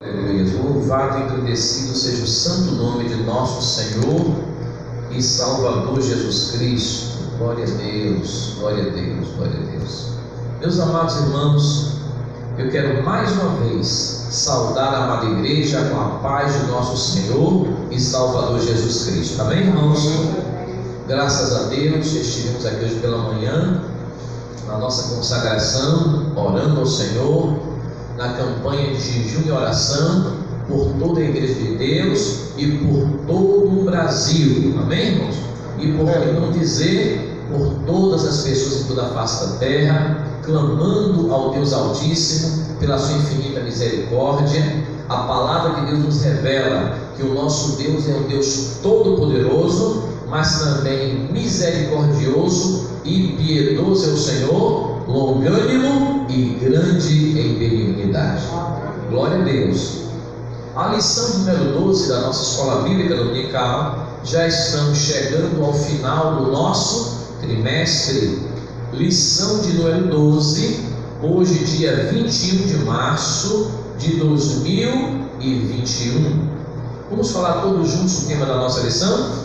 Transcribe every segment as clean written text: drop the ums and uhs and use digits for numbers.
Louvado e agradecido seja o santo nome de nosso Senhor e Salvador Jesus Cristo. Glória a Deus, glória a Deus, glória a Deus. Meus amados irmãos, eu quero mais uma vez saudar a amada igreja com a paz de nosso Senhor e Salvador Jesus Cristo. Amém, irmãos? Graças a Deus, estivemos aqui hoje pela manhã na nossa consagração, orando ao Senhor, na campanha de jejum e oração por toda a igreja de Deus e por todo o Brasil. Amém, irmãos? E por que não dizer, por todas as pessoas em toda a face da terra, clamando ao Deus Altíssimo pela sua infinita misericórdia. A palavra de Deus nos revela que o nosso Deus é um Deus todo-poderoso, mas também misericordioso e piedoso é o Senhor, longânimo e grande em benignidade. Glória a Deus. A lição número 12 da nossa escola bíblica dominical, já estamos chegando ao final do nosso trimestre. Lição de número 12, hoje dia 21 de março de 2021. Vamos falar todos juntos o tema da nossa lição?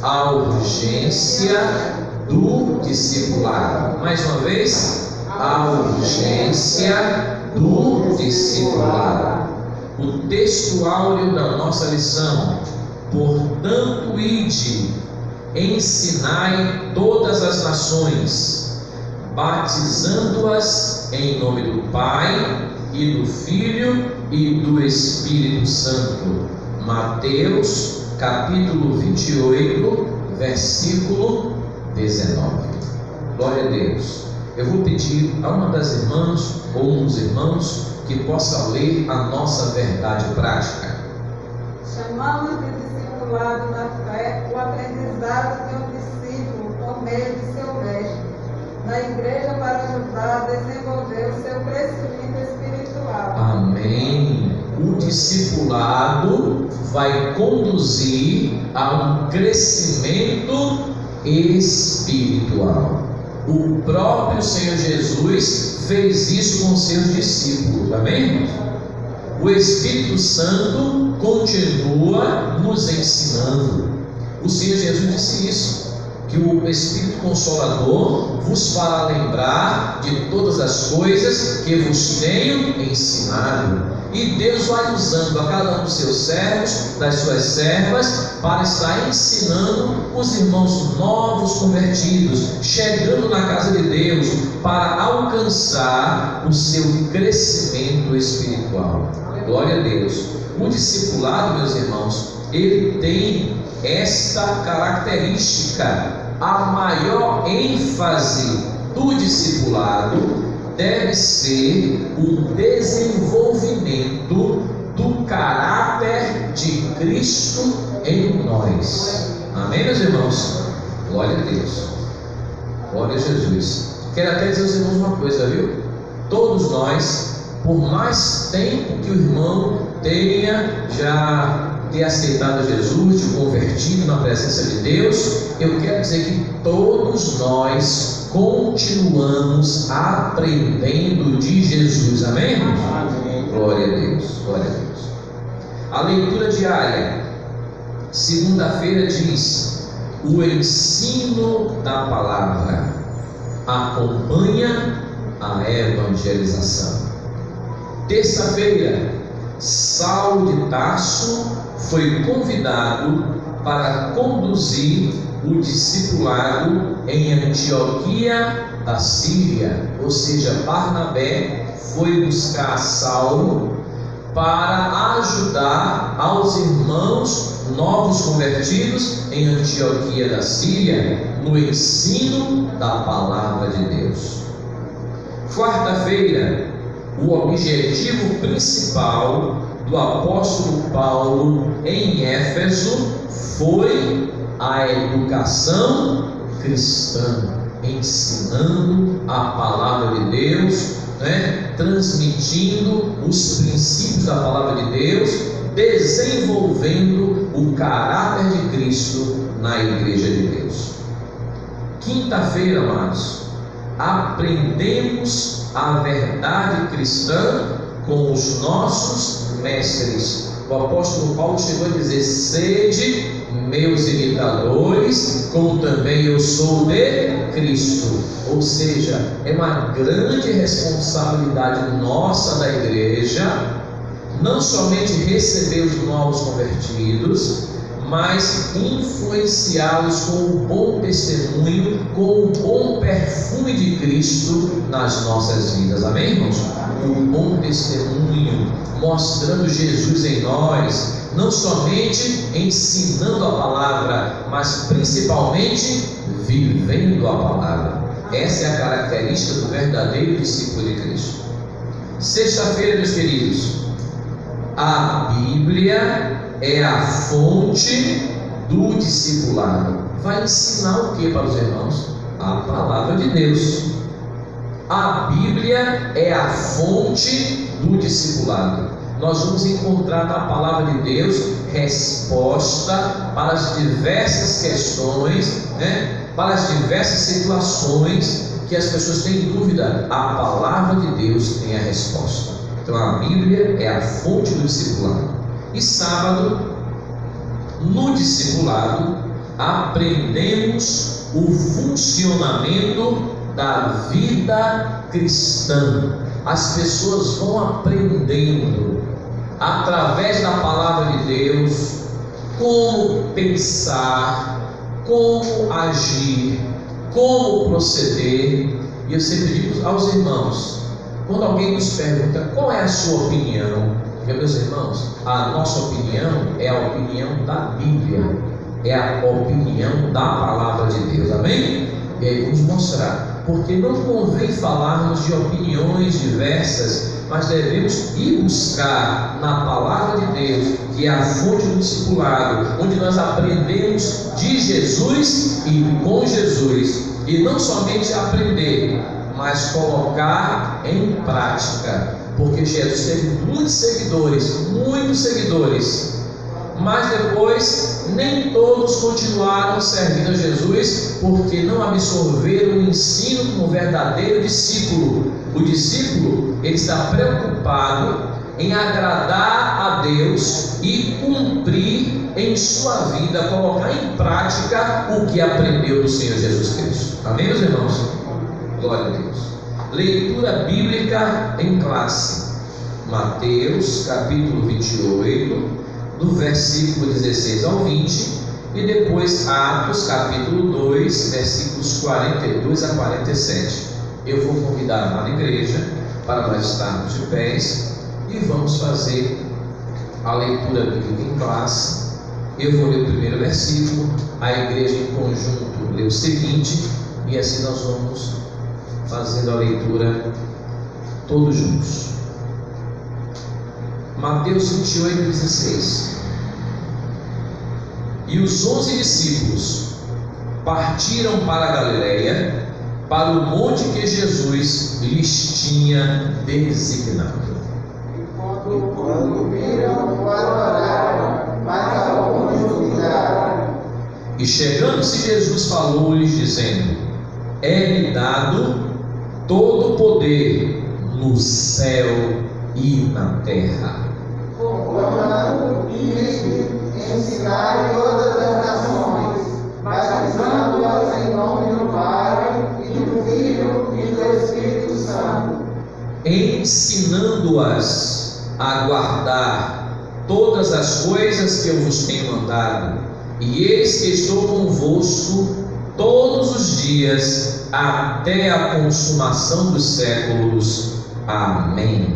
A urgência do discipulado. Mais uma vez, a urgência do discipulado. O texto áureo da nossa lição: portanto, ide, ensinai todas as nações, batizando-as em nome do Pai e do Filho e do Espírito Santo. Mateus capítulo 28, versículo 19. Glória a Deus. Eu vou pedir a uma das irmãs ou um dos irmãos que possa ler a nossa verdade prática. Chamamos de discipulado na fé o aprendizado de um discípulo por meio de seu mestre, na igreja, para ajudar a desenvolver o seu crescimento espiritual. Amém. O discipulado vai conduzir a um crescimento espiritual. O próprio Senhor Jesus fez isso com seus discípulos. Amém? O Espírito Santo continua nos ensinando. O Senhor Jesus disse isso, que o Espírito Consolador vos fará lembrar de todas as coisas que vos tenho ensinado. E Deus vai usando a cada um dos seus servos, das suas servas, para estar ensinando os irmãos novos convertidos, chegando na casa de Deus, para alcançar o seu crescimento espiritual. Glória a Deus. O discipulado, meus irmãos, ele tem esta característica. A maior ênfase do discipulado deve ser o desenvolvimento do caráter de Cristo em nós. Amém, meus irmãos? Glória a Deus. Glória a Jesus. Quero até dizer aos irmãos uma coisa, viu? Todos nós, por mais tempo que o irmão tenha já aceitado Jesus, de convertido na presença de Deus, eu quero dizer que todos nós continuamos aprendendo de Jesus. Amém, irmãos? Amém. Glória a Deus, glória a Deus. A leitura diária, segunda-feira, diz: o ensino da palavra acompanha a evangelização. Terça-feira, Saulo de Tarso foi convidado para conduzir o discipulado em Antioquia da Síria, ou seja, Barnabé foi buscar Saulo para ajudar aos irmãos novos convertidos em Antioquia da Síria no ensino da palavra de Deus. Quarta-feira, o objetivo principal do apóstolo Paulo em Éfeso foi a educação cristã, ensinando a palavra de Deus, transmitindo os princípios da palavra de Deus, desenvolvendo o caráter de Cristo na igreja de Deus. Quinta-feira, amados, aprendemos a verdade cristã com os nossos mestres. O apóstolo Paulo chegou a dizer: sede meus imitadores, como também eu sou de Cristo. Ou seja, é uma grande responsabilidade nossa da igreja, não somente receber os novos convertidos, mas influenciá-los com o bom testemunho, com o bom perfume de Cristo nas nossas vidas. Amém, irmãos? Um bom testemunho, mostrando Jesus em nós, não somente ensinando a palavra, mas principalmente vivendo a palavra. Essa é a característica do verdadeiro discípulo de Cristo. Sexta-feira, meus queridos, a Bíblia é a fonte do discipulado. Vai ensinar o que para os irmãos? A palavra de Deus. A Bíblia é a fonte do discipulado. Nós vamos encontrar na palavra de Deus resposta para as diversas questões, para as diversas situações que as pessoas têm dúvida. A palavra de Deus tem a resposta. Então a Bíblia é a fonte do discipulado. E sábado, no discipulado, aprendemos o funcionamento da vida cristã. As pessoas vão aprendendo, através da palavra de Deus, como pensar, como agir, como proceder. E eu sempre digo aos irmãos, quando alguém nos pergunta qual é a sua opinião, porque, meus irmãos, a nossa opinião é a opinião da Bíblia, é a opinião da palavra de Deus, amém? E aí vamos mostrar, porque não convém falarmos de opiniões diversas, mas devemos ir buscar na palavra de Deus, que é a fonte do discipulado, onde nós aprendemos de Jesus e com Jesus, e não somente aprender, mas colocar em prática, porque Jesus teve muitos seguidores, mas depois nem todos continuaram servindo a Jesus, porque não absorveram o ensino como verdadeiro discípulo. O discípulo, ele está preocupado em agradar a Deus e cumprir em sua vida, colocar em prática o que aprendeu do Senhor Jesus Cristo. Amém, meus irmãos? Glória a Deus. Leitura bíblica em classe. Mateus capítulo 28, do versículo 16 ao 20, e depois Atos capítulo 2, versículos 42 a 47. Eu vou convidar a amada igreja para nós estarmos de pés e vamos fazer a leitura bíblica em classe. Eu vou ler o primeiro versículo, a igreja em conjunto lê o seguinte, e assim nós vamos fazendo a leitura todos juntos. Mateus 28, 16. E os 11 discípulos partiram para a Galileia, para o monte que Jesus lhes tinha designado. Quando viram, o adoraram, mas alguns duvidaram. E chegando-se Jesus falou-lhes, dizendo: é-me dado todo o poder no céu e na terra. Portanto, ide, ensinai todas as nações, batizando-as em nome do Pai, e do Filho e do Espírito Santo, ensinando-as a guardar todas as coisas que eu vos tenho mandado, e eis que estou convosco todos os dias, até a consumação dos séculos. Amém.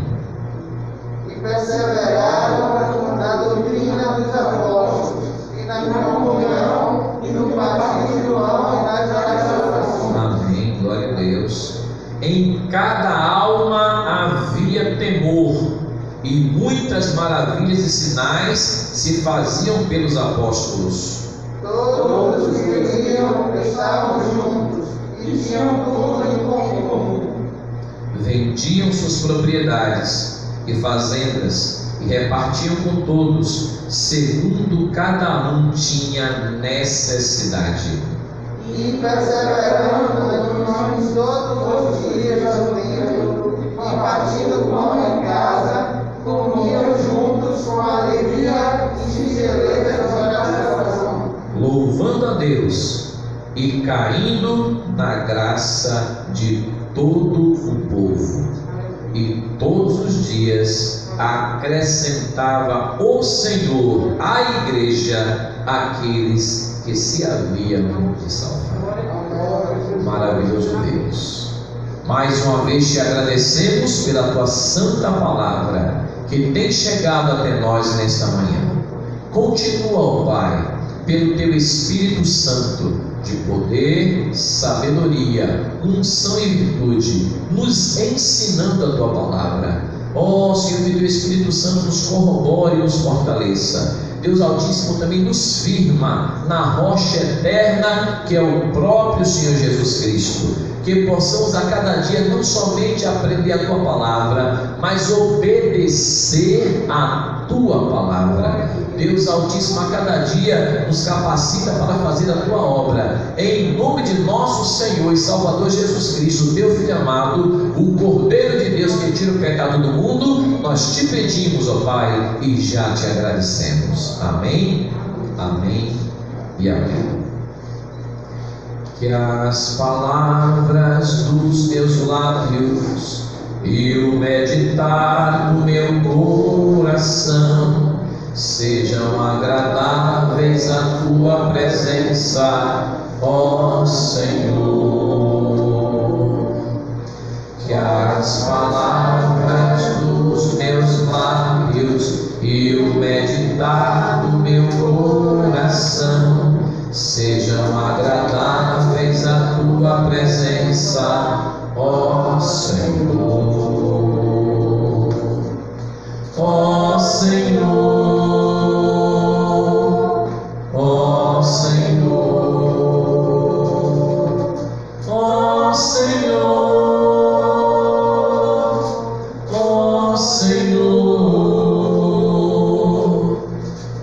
e perseveraram na doutrina dos apóstolos, e na comunhão, e no batismo do pão e nas orações. Amém, glória a Deus. Em cada alma havia temor, e muitas maravilhas e sinais se faziam pelos apóstolos. Todos os que criam estavam juntos, e tinham tudo em comum. Vendiam suas propriedades e fazendas e repartiam com todos, segundo cada um tinha necessidade. E perseverando nas uniões todos os dias ao templo, e partindo pão em casa, comiam juntos Deus e caindo na graça de todo o povo. E todos os dias acrescentava o Senhor à igreja aqueles que se haviam de salvar. Maravilhoso Deus, mais uma vez te agradecemos pela tua santa palavra que tem chegado até nós nesta manhã. Continua, ó Pai, pelo teu Espírito Santo, de poder, sabedoria, unção e virtude, nos ensinando a tua palavra. Ó Senhor, que teu Espírito Santo nos corrobore e nos fortaleça. Deus Altíssimo também nos firma na rocha eterna que é o próprio Senhor Jesus Cristo. Que possamos a cada dia não somente aprender a tua palavra, mas obedecer a tua palavra. Deus Altíssimo, a cada dia nos capacita para fazer a tua obra. Em nome de nosso Senhor e Salvador Jesus Cristo, teu Filho amado, o Cordeiro de Deus que tira o pecado do mundo, nós te pedimos, ó Pai, e já te agradecemos. Amém, amém e amém. Que as palavras dos meus lábios e o meditar do meu coração sejam agradáveis à tua presença, ó Senhor. Que as palavras dos meus lábios e o meditar do meu coração sejam agradáveis à tua presença, ó Senhor. Ó Senhor, ó Senhor, ó Senhor, ó Senhor.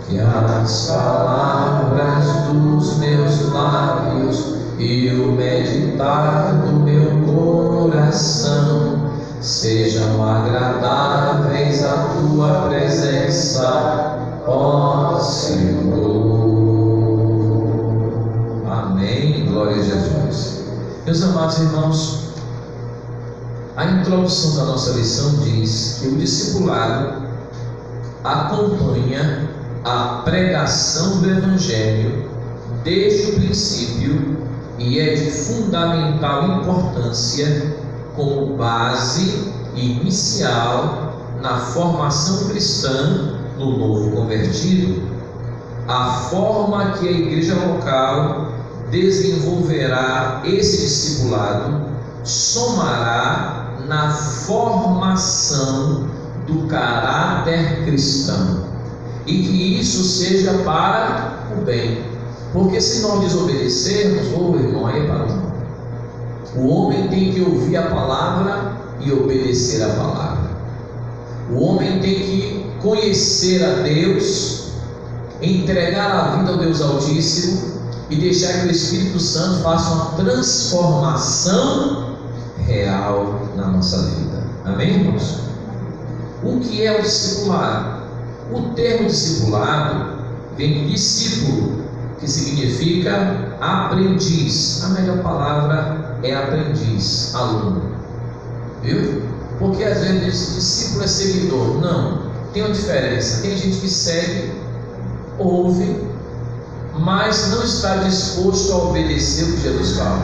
Que as palavras dos meus lábios e o meditar do meu coração sejam agradáveis à tua presença, ó Senhor. Amém. Glória a Jesus. Meus amados irmãos, a introdução da nossa lição diz que o discipulado acompanha a pregação do Evangelho desde o princípio e é de fundamental importância como base inicial na formação cristã no novo convertido. A forma que a igreja local desenvolverá esse discipulado somará na formação do caráter cristão, e que isso seja para o bem, porque se nós desobedecermos, irmão, aí é para o mal. O homem tem que ouvir a palavra e obedecer a palavra. O homem tem que conhecer a Deus, entregar a vida ao Deus Altíssimo e deixar que o Espírito Santo faça uma transformação real na nossa vida. Amém, irmãos? O que é o discipulado? O termo discipulado vem de discípulo, que significa aprendiz. A melhor palavra é aprendiz, aluno. Viu? Porque às vezes discípulo é seguidor. Não, tem uma diferença. Tem gente que segue, ouve, mas não está disposto a obedecer o que Jesus fala.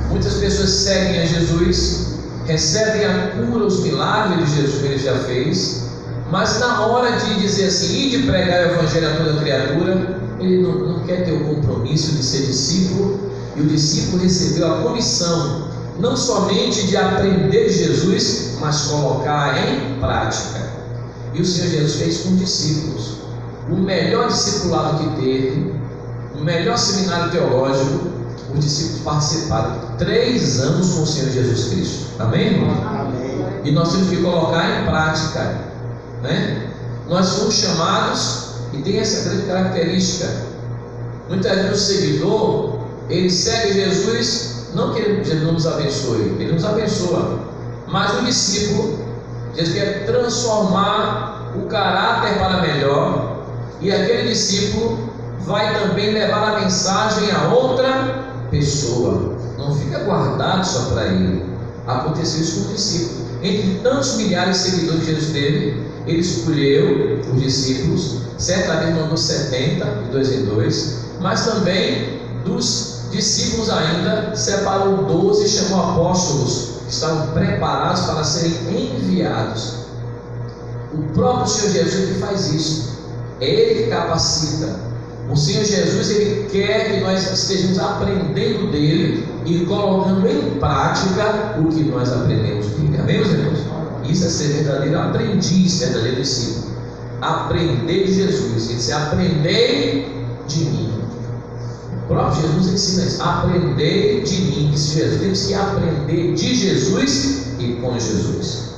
Muitas pessoas seguem a Jesus, recebem a cura, os milagres de Jesus que ele já fez, mas na hora de dizer assim, e de pregar o Evangelho a toda criatura, ele não quer ter o compromisso de ser discípulo. E o discípulo recebeu a comissão não somente de aprender de Jesus, mas colocar em prática. E o Senhor Jesus fez com discípulos. O melhor discipulado que teve, o melhor seminário teológico, os discípulos participaram 3 anos com o Senhor Jesus Cristo. Amém, irmão? Amém. E nós temos que colocar em prática, né? Nós fomos chamados, e tem essa grande característica. Muitas vezes o seguidor, ele segue Jesus, não que ele não nos abençoe, ele nos abençoa, mas o discípulo, Jesus quer transformar o caráter para melhor, e aquele discípulo vai também levar a mensagem a outra pessoa. Não fica guardado só para ele. Aconteceu isso com os discípulos. Entre tantos milhares de seguidores que Jesus teve, ele escolheu os discípulos. Certamente mandou 70, de 2 em 2, mas também dos discípulos ainda separou 12 e chamou apóstolos que estavam preparados para serem enviados. O próprio Senhor Jesus que faz isso. É Ele que capacita. O Senhor Jesus, Ele quer que nós estejamos aprendendo dele e colocando em prática o que nós aprendemos dele. Amém, meus irmãos? Isso é ser verdadeiro aprendiz, verdadeiro discípulo. Aprender de Jesus. Ele diz: aprendei de mim. O próprio Jesus ensina isso: aprendei de mim. Temos que aprender de Jesus e com Jesus.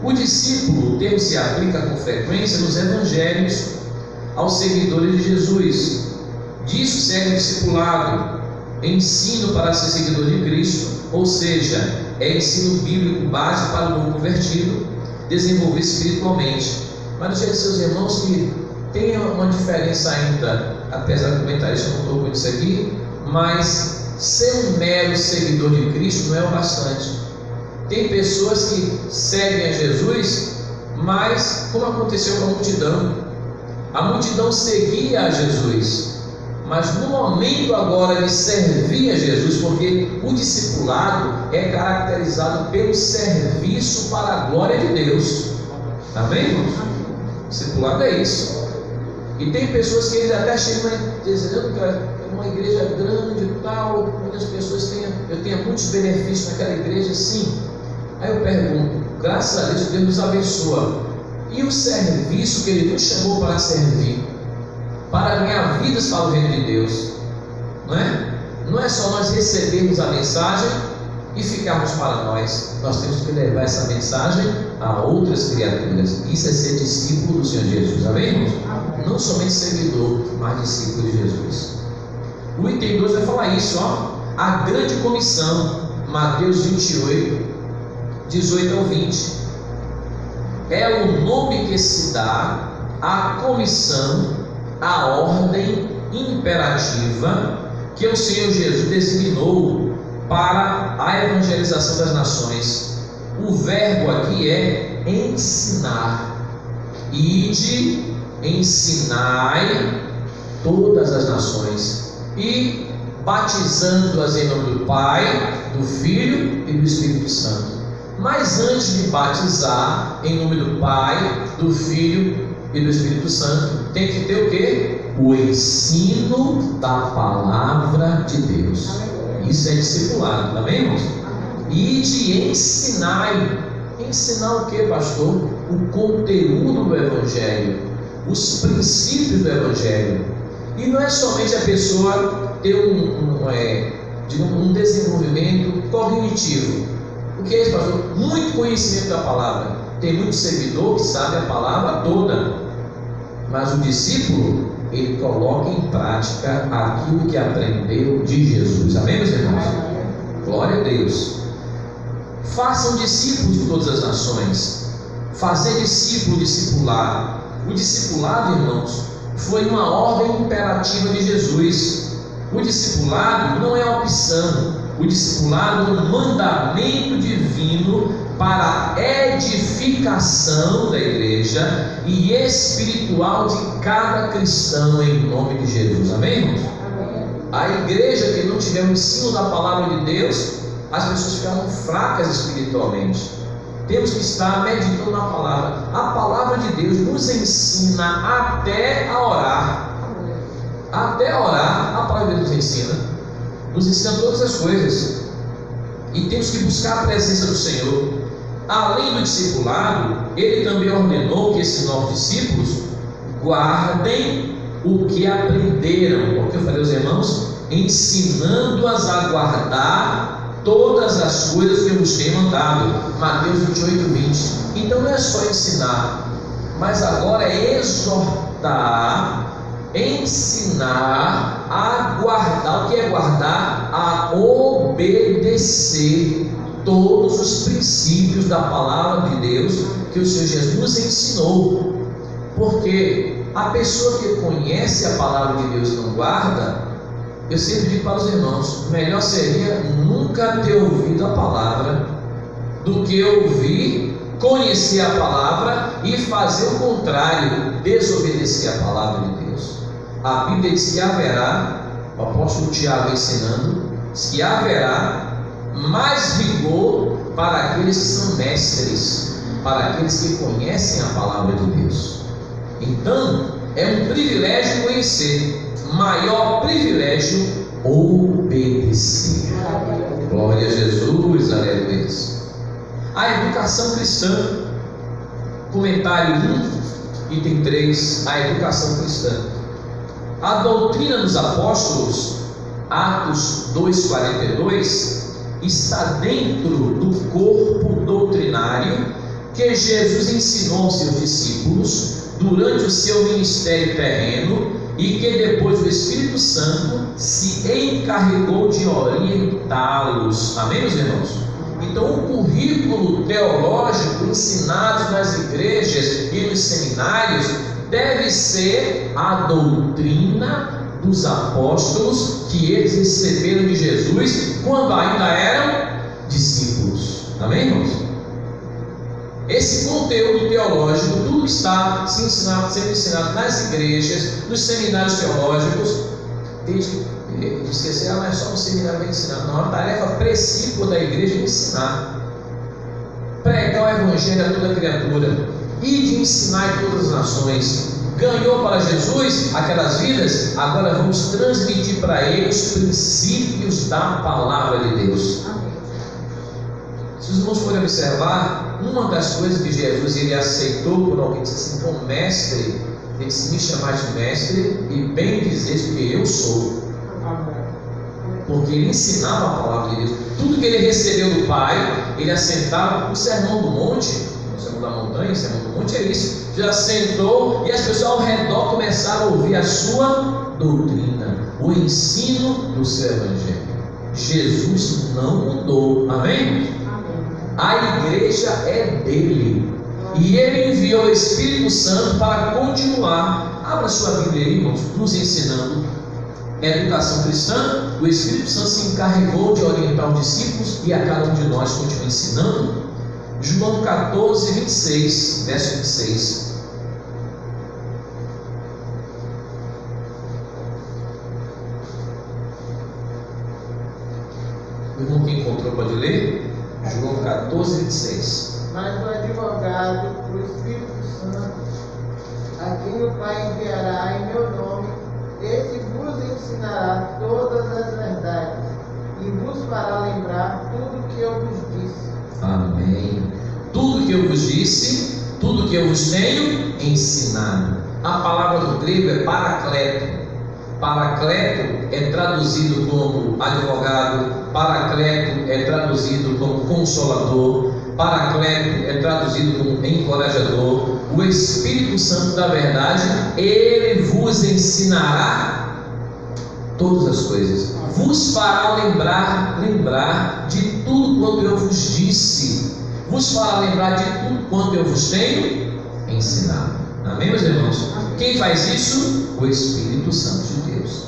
O discípulo, o termo se aplica com frequência nos evangelhos aos seguidores de Jesus. Disso segue o discipulado, ensino para ser seguidor de Cristo, ou seja, é ensino bíblico básico para o novo convertido, desenvolver espiritualmente. Mas não sei se seus irmãos que tem uma diferença ainda, apesar do comentarista não estou com isso aqui, mas ser um mero seguidor de Cristo não é o bastante. Tem pessoas que seguem a Jesus, mas como aconteceu com a multidão seguia a Jesus, mas no momento agora de servir a Jesus, porque o discipulado é caracterizado pelo serviço para a glória de Deus. Amém, irmãos? Discipulado é isso. E tem pessoas que eles até chegam dizendo que é uma igreja grande e tal, muitas pessoas eu tenho muitos benefícios naquela igreja, sim. Aí eu pergunto, graças a Deus nos abençoa. E o serviço que Ele nos chamou para servir, para ganhar vidas para o reino de Deus, não é? Não é só nós recebermos a mensagem e ficarmos para nós. Nós temos que levar essa mensagem a outras criaturas. Isso é ser discípulo do Senhor Jesus. Amém, irmãos? Não somente seguidor, mas discípulo de Jesus. O item 2 vai falar isso, ó. A grande comissão, Mateus 28, 18 ao 20. É o nome que se dá à comissão, à ordem imperativa que o Senhor Jesus designou para a evangelização das nações. O verbo aqui é ensinar. Ide, ensinai todas as nações, e batizando-as em nome do Pai, do Filho e do Espírito Santo. Mas antes de batizar em nome do Pai, do Filho e do Espírito Santo, tem que ter o quê? O ensino da palavra de Deus. Isso é discipulado, amém, irmãos? E de ensinai. Ensinar o que, pastor? O conteúdo do Evangelho, os princípios do Evangelho. E não é somente a pessoa ter um desenvolvimento cognitivo. O que é isso, pastor? Muito conhecimento da palavra. Tem muito seguidor que sabe a palavra toda, mas o discípulo, ele coloca em prática aquilo que aprendeu de Jesus. Amém, meus irmãos? Glória a Deus. Façam discípulos de todas as nações. Fazer discípulo, discipular. O discipulado, irmãos, foi uma ordem imperativa de Jesus. O discipulado não é opção. O discipulado é um mandamento divino para a edificação da igreja e espiritual de cada cristão, em nome de Jesus. Amém, irmãos? A igreja que não tiver o ensino da palavra de Deus, as pessoas ficarão fracas espiritualmente. Temos que estar meditando na palavra. A palavra de Deus nos ensina até a orar. Até a orar, a palavra de Deus nos ensina. Nos ensina todas as coisas. E temos que buscar a presença do Senhor. Além do discipulado, Ele também ordenou que esses novos discípulos guardem o que aprenderam. Porque eu falei aos irmãos, ensinando-as a guardar todas as coisas que eu vos tenho mandado. Mateus 28, 20. Então não é só ensinar, mas agora é exortar, ensinar a guardar. O que é guardar? A obedecer todos os princípios da palavra de Deus que o Senhor Jesus nos ensinou. Porque a pessoa que conhece a palavra de Deus e não guarda, eu sempre digo para os irmãos, melhor seria nunca ter ouvido a palavra do que ouvir, conhecer a palavra e fazer o contrário, desobedecer a palavra de Deus. A Bíblia diz que haverá, o apóstolo Tiago ensinando, que haverá mais rigor para aqueles que são mestres, para aqueles que conhecem a palavra de Deus. Então, é um privilégio conhecer, maior privilégio obedecer. Glória a Jesus, aleluia. A educação cristã, comentário 1, item 3, a educação cristã. A doutrina dos apóstolos, Atos 2,42, está dentro do corpo doutrinário que Jesus ensinou aos seus discípulos durante o seu ministério terreno e que depois o Espírito Santo se encarregou de orientá-los. Amém, meus irmãos? Então, o currículo teológico ensinado nas igrejas e nos seminários deve ser a doutrina dos apóstolos que eles receberam de Jesus quando ainda eram discípulos. Amém, irmãos? Esse conteúdo teológico, tudo está sendo ensinado nas igrejas, nos seminários teológicos. Desde que esquecer, não é só um seminário que ensinar, não, a tarefa principal da igreja é ensinar, pregar o evangelho a toda criatura e de ensinar em todas as nações. Ganhou para Jesus aquelas vidas, agora vamos transmitir para eles os princípios da palavra de Deus. Se os irmãos forem observar, uma das coisas que Jesus ele aceitou por alguém que disse assim, como mestre, ele disse, me chamar de mestre e bem dizer que eu sou. Porque ele ensinava a palavra de Deus. Tudo que ele recebeu do Pai, ele assentava. O sermão do monte, o sermão da montanha, o sermão do monte é isso. Já sentou e as pessoas ao redor começaram a ouvir a sua doutrina, o ensino do seu evangelho. Jesus não mudou. Amém? A igreja é dele e ele enviou o Espírito Santo para continuar. Abra sua Bíblia aí, irmãos, nos ensinando a educação cristã. O Espírito Santo se encarregou de orientar os discípulos e a cada um de nós continua ensinando. João 14, 26, verso 26. O irmão que encontrou pode ler? João 14, 26. Mas o advogado, o Espírito Santo, a quem o Pai enviará em meu nome, esse vos ensinará todas as verdades e vos fará lembrar tudo que eu vos disse. Amém. Tudo que eu vos disse, tudo que eu vos tenho ensinado. A palavra do grego é paracleto. Paracleto é traduzido como advogado, paracleto é traduzido como consolador, paracleto é traduzido como encorajador. O Espírito Santo da verdade, ele vos ensinará todas as coisas, vos fará lembrar de tudo quanto eu vos disse, vos fará lembrar de tudo quanto eu vos tenho ensinado. Amém, meus irmãos? Quem faz isso? O Espírito Santo de Deus.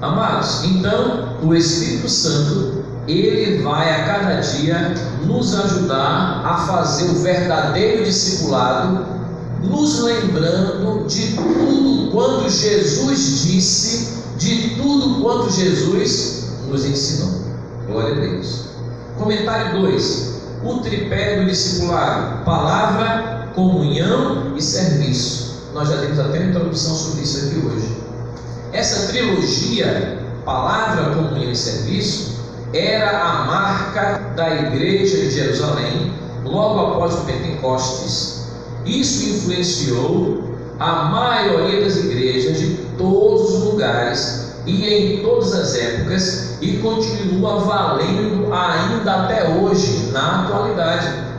Amados, então o Espírito Santo ele vai a cada dia nos ajudar a fazer o verdadeiro discipulado, nos lembrando de tudo quanto Jesus disse, de tudo quanto Jesus nos ensinou. Glória a Deus. Comentário 2. O tripé do discipulado: palavra, comunhão e serviço. Nós já temos até uma introdução sobre isso aqui hoje. Essa trilogia, palavra, comunhão e serviço, era a marca da igreja de Jerusalém logo após o Pentecostes. Isso influenciou a maioria das igrejas de todos os lugares e em todas as épocas e continua valendo ainda até hoje, na atualidade.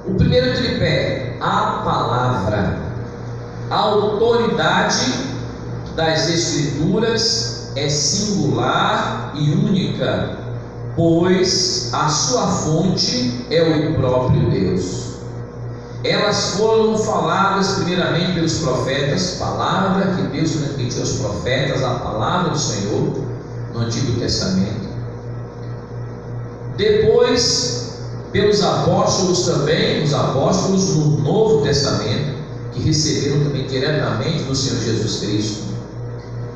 O primeiro tripé, a palavra. A autoridade das Escrituras é singular e única, pois a sua fonte é o próprio Deus. Elas foram faladas primeiramente pelos profetas, palavra que Deus transmitiu aos profetas, a palavra do Senhor no Antigo Testamento. Depois, pelos apóstolos também, os apóstolos no Novo Testamento, que receberam também diretamente do Senhor Jesus Cristo.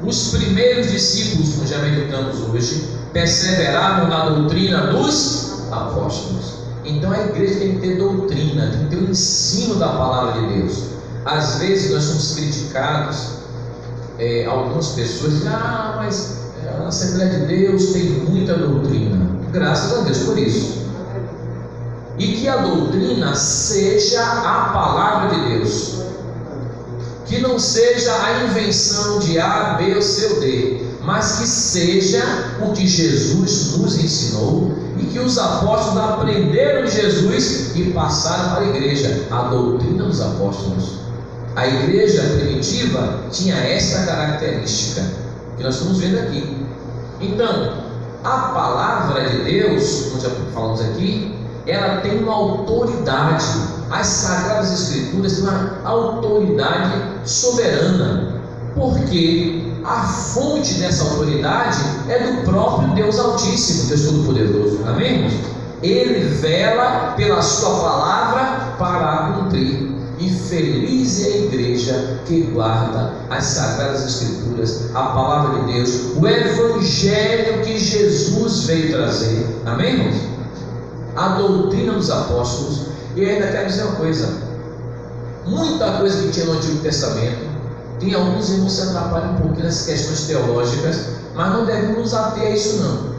Os primeiros discípulos, como já meditamos hoje, perseveraram na doutrina dos apóstolos. Então a igreja tem que ter doutrina, tem que ter o ensino da palavra de Deus. Às vezes nós somos criticados, algumas pessoas dizem: mas a Assembleia de Deus tem muita doutrina. Graças a Deus por isso. E que a doutrina seja a palavra de Deus, que não seja a invenção de A, B ou C ou D, mas que seja o que Jesus nos ensinou e que os apóstolos aprenderam de Jesus e passaram para a igreja, a doutrina dos apóstolos. A igreja primitiva tinha essa característica que nós estamos vendo aqui. Então, a palavra de Deus, como já falamos aqui, ela tem uma autoridade. As Sagradas Escrituras têm uma autoridade soberana, porque a fonte dessa autoridade é do próprio Deus Altíssimo, Deus Todo-Poderoso. Amém? Ele vela pela sua palavra para cumprir. E feliz é a igreja que guarda as Sagradas Escrituras, a palavra de Deus, o Evangelho que Jesus veio trazer. Amém, irmãos? A doutrina dos apóstolos. E ainda quero dizer uma coisa: muita coisa que tinha no Antigo Testamento, tem alguns irmãos que se atrapalham um pouquinho nas questões teológicas, mas não devemos nos ater a isso não,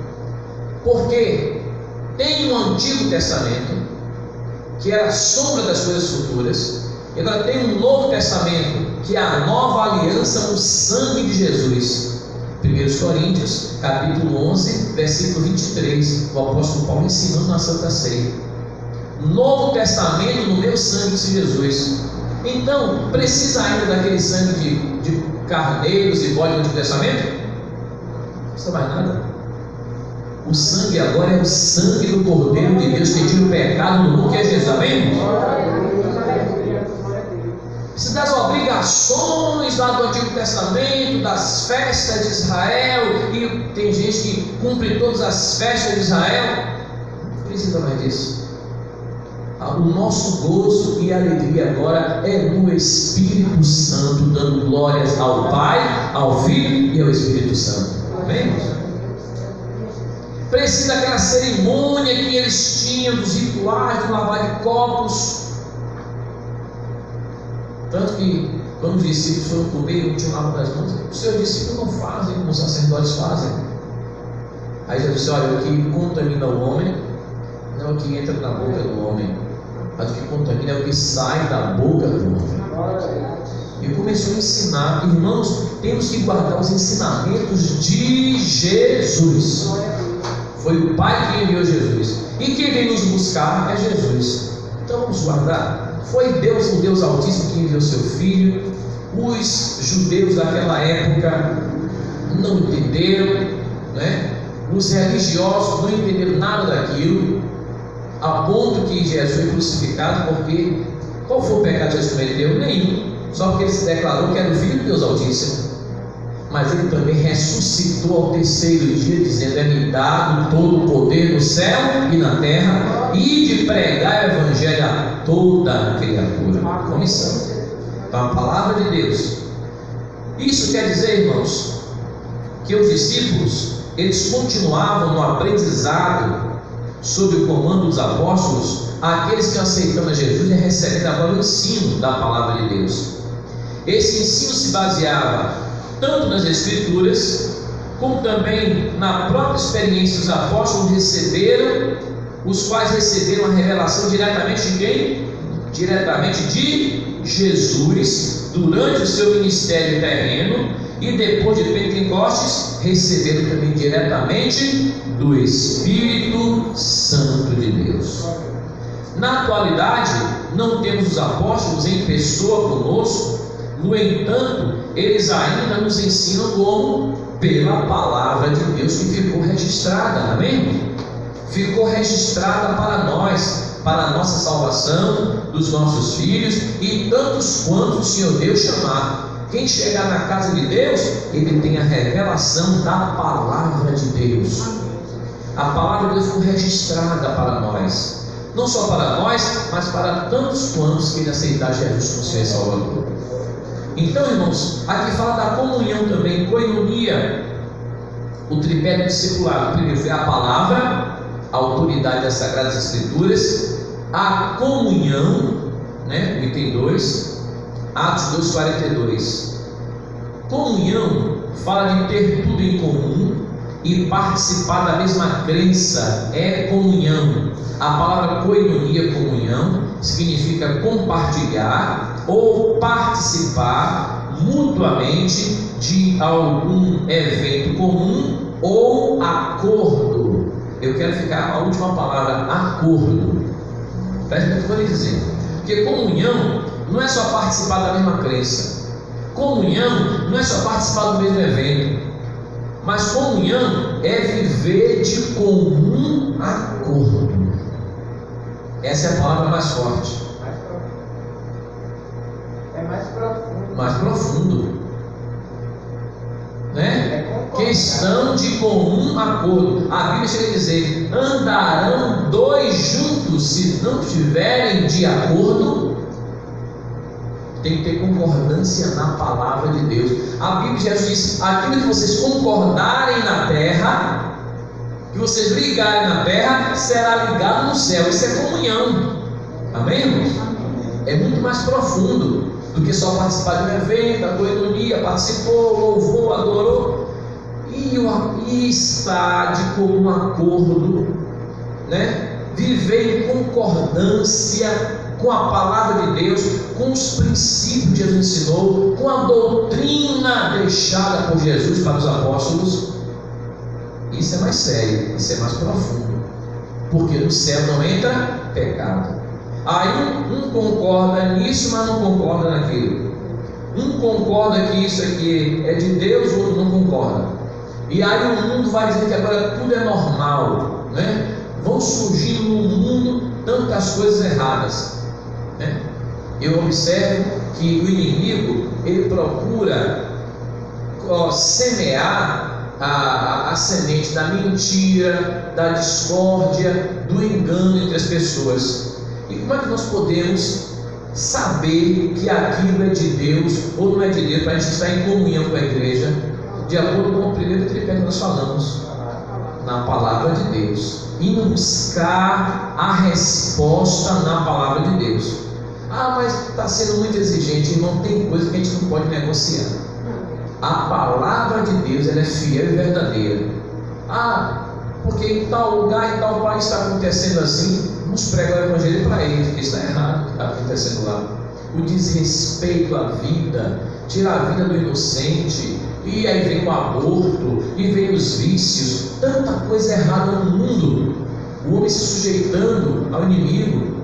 porque tem um Antigo Testamento que era a sombra das coisas futuras, e agora tem um Novo Testamento que é a nova aliança no sangue de Jesus. 1 Coríntios capítulo 11 versículo 23, o apóstolo Paulo ensinando na Santa Ceia: Novo Testamento no meu sangue de Jesus. Então, precisa ainda daquele sangue de carneiros e bodes do Antigo Testamento? Não precisa mais nada. O sangue agora é o sangue do Cordeiro de Deus que tira o pecado do mundo, que é Jesus. Amém? Precisa das obrigações lá do Antigo Testamento, das festas de Israel, e tem gente que cumpre todas as festas de Israel. Não precisa mais disso. O nosso gozo e alegria agora é no Espírito Santo, dando glórias ao Pai, ao Filho e ao Espírito Santo. Amém? Precisa daquela cerimônia que eles tinham, dos rituais de lavar de copos. Tanto que quando os discípulos foram comer, não tinham lavado as mãos. Os seus discípulos não fazem como os sacerdotes fazem. Aí Jesus disse: olha, o que contamina o homem não é o que entra na boca do homem, mas o que contamina é o que sai da boca do homem. E começou a ensinar: irmãos, temos que guardar os ensinamentos de Jesus. Foi o Pai que enviou Jesus, e quem vem nos buscar é Jesus. Então vamos guardar. Foi Deus, o Deus Altíssimo, que enviou seu Filho. Os judeus daquela época não entenderam, né? Os religiosos não entenderam nada daquilo, a ponto que Jesus foi crucificado. Porque qual foi o pecado que Jesus cometeu? Nenhum, só porque ele se declarou que era o Filho de Deus Altíssimo. Mas ele também ressuscitou ao terceiro dia, dizendo: é-me dado todo o poder no céu e na terra, e de pregar o Evangelho a toda a criatura. Comissão. Então, a palavra de Deus. Isso quer dizer, irmãos, que os discípulos, eles continuavam no aprendizado sob o comando dos apóstolos, aqueles que aceitando a Jesus e recebendo agora o ensino da palavra de Deus. Esse ensino se baseava tanto nas Escrituras, como também na própria experiência dos apóstolos receberam, os quais receberam a revelação diretamente de quem? Diretamente de Jesus, durante o seu ministério terreno, e depois de Pentecostes, receberam também diretamente do Espírito Santo de Deus. Na atualidade, não temos os apóstolos em pessoa conosco. No entanto, eles ainda nos ensinam como? Pela palavra de Deus que ficou registrada. Amém? Ficou registrada para nós. para a nossa salvação, dos nossos filhos e tantos quantos o Senhor Deus chamar. Quem chegar na casa de Deus, ele tem a revelação da palavra de Deus. A palavra de Deus foi registrada para nós, não só para nós, mas para tantos quantos que ele aceitar Jesus como Senhor e Salvador. Então, irmãos, aqui fala da comunhão também, koinonia, o tripé do discipulado. Primeiro foi a palavra, a autoridade das Sagradas Escrituras, a comunhão, né? Item 2, Atos 2,42. Comunhão fala de ter tudo em comum e participar da mesma crença, é comunhão. A palavra koinonia, comunhão, significa compartilhar ou participar mutuamente de algum evento comum ou acordo. Eu quero ficar a última palavra, acordo. Preste atenção no que eu vou lhe dizer. Porque comunhão não é só participar da mesma crença. Comunhão não é só participar do mesmo evento. Mas comunhão é viver de comum acordo. Essa é a palavra mais forte. É mais profundo. Mais profundo. Né? Questão de comum acordo. A Bíblia chega a dizer: andarão dois juntos se não estiverem de acordo. Tem que ter concordância na palavra de Deus. A Bíblia já diz: aquilo que vocês concordarem na terra, que vocês ligarem na terra, será ligado no céu. Isso é comunhão. Amém, irmãos? É muito mais profundo do que só participar de um evento, a koinonia, participou, louvou, adorou e está de comum acordo, né? Viver em concordância com a palavra de Deus, com os princípios que Jesus ensinou, com a doutrina deixada por Jesus para os apóstolos. Isso é mais sério, isso é mais profundo, porque no céu não entra pecado. Aí um concorda nisso, mas não concorda naquilo. Um concorda que isso aqui é de Deus, o outro não concorda. E aí o mundo vai dizer que agora tudo é normal, né? Vão surgindo no mundo tantas coisas erradas, né? Eu observo que o inimigo, ele procura semear a semente da mentira, da discórdia, do engano entre as pessoas. E como é que nós podemos saber que aquilo é de Deus ou não é de Deus, para a gente estar em comunhão com a igreja, de acordo com o primeiro tripé que nós falamos, na palavra de Deus, e buscar a resposta na palavra de Deus. Ah, mas está sendo muito exigente, irmão. Tem coisa que a gente não pode negociar. A palavra de Deus, ela é fiel e verdadeira. Ah, porque em tal lugar, em tal país está acontecendo assim, vamos pregar o evangelho para eles, porque está errado o que está acontecendo lá. O desrespeito à vida, tirar a vida do inocente, e aí vem o aborto, e vem os vícios, tanta coisa errada no mundo, o homem se sujeitando ao inimigo.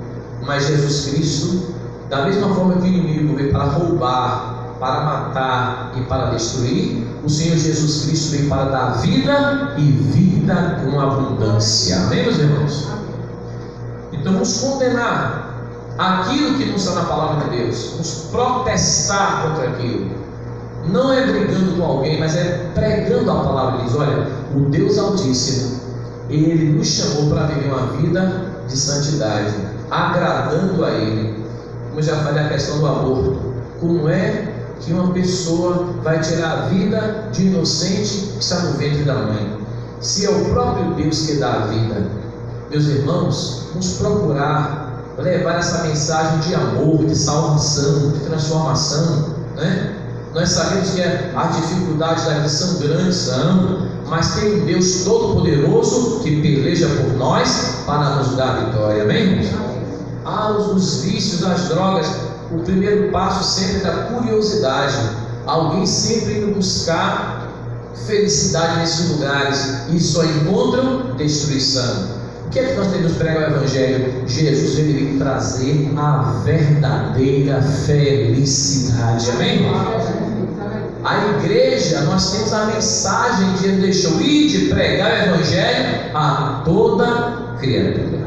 Mas Jesus Cristo, da mesma forma que o inimigo veio para roubar, para matar e para destruir, o Senhor Jesus Cristo veio para dar vida e vida com abundância. Amém, meus irmãos? Então vamos condenar aquilo que não está na palavra de Deus, vamos protestar contra aquilo. Não é brigando com alguém, mas é pregando a palavra. Ele diz: olha, o Deus Altíssimo, Ele nos chamou para viver uma vida de santidade, agradando a Ele. Como eu já falei, a questão do aborto. Como é que uma pessoa vai tirar a vida de inocente que está no ventre da mãe, se é o próprio Deus que dá a vida? Meus irmãos, vamos procurar levar essa mensagem de amor, de salvação, de transformação, né? Nós sabemos que as dificuldades da vida são grandes, mas tem um Deus Todo-Poderoso que peleja por nós para nos dar a vitória. Amém? Os vícios, as drogas, o primeiro passo sempre é da curiosidade. Alguém sempre indo buscar felicidade nesses lugares e só encontram destruição. O que é que nós temos que pregar o Evangelho? Jesus veio trazer a verdadeira felicidade. Amém? A igreja, nós temos a mensagem que Ele deixou: ir de pregar o Evangelho a toda criatura.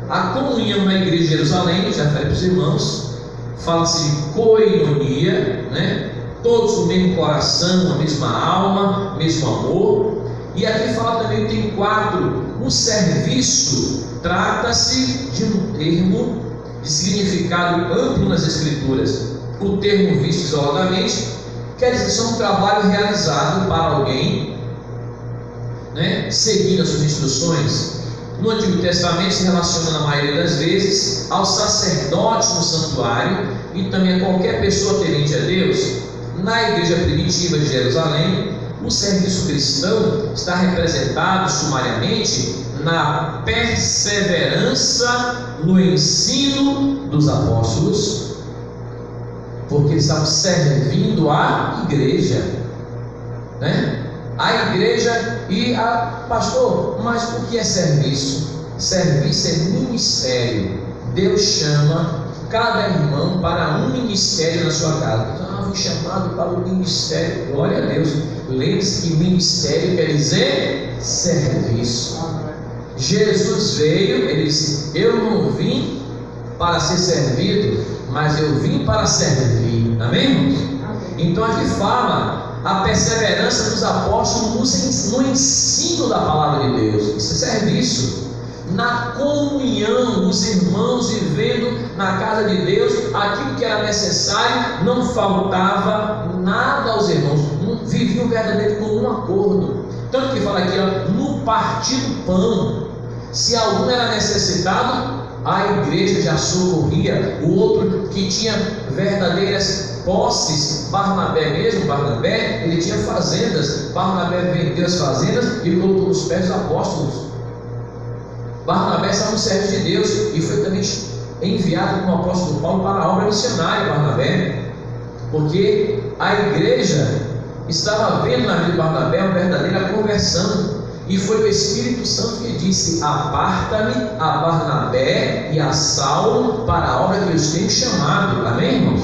A comunhão na igreja de Jerusalém, já falei para os irmãos, fala-se de coinonia, né? Todos com o mesmo coração, a mesma alma, mesmo amor. E aqui fala também que tem 4. O serviço trata-se de um termo de significado amplo nas Escrituras. O termo visto isoladamente quer dizer que é um trabalho realizado para alguém, né, seguindo as suas instruções. No Antigo Testamento se relaciona na maioria das vezes aos sacerdotes no santuário e também a qualquer pessoa temente a Deus. Na igreja primitiva de Jerusalém, o serviço cristão está representado sumariamente na perseverança no ensino dos apóstolos, porque estavam servindo a igreja, né? A igreja e a pastor. Mas o que é serviço? Serviço é ministério. Deus chama cada irmão para um ministério na sua casa. Fui chamado para o ministério. Glória a Deus. Lembre-se que ministério quer dizer serviço. Jesus veio, ele disse: eu não vim para ser servido, mas eu vim para servir. Amém, irmãos? Então aqui fala a perseverança dos apóstolos no ensino da palavra de Deus. Isso é serviço. Na comunhão, os irmãos vivendo na casa de Deus, aquilo que era necessário, não faltava nada aos irmãos, viviam verdadeiramente com um acordo. Tanto que fala aqui, ó, no partir do pão, se algum era necessitado, a igreja já socorria. O outro que tinha verdadeiras posses, Barnabé, ele tinha fazendas. Barnabé vendeu as fazendas e colocou nos pés dos apóstolos. Barnabé estava no serviço de Deus e foi também enviado como apóstolo Paulo para a obra missionária. Barnabé, porque a igreja estava vendo na vida de Barnabé uma verdadeira conversão. E foi o Espírito Santo que disse: aparta-me a Barnabé e a Saulo para a obra que eles têm chamado. Amém, irmãos?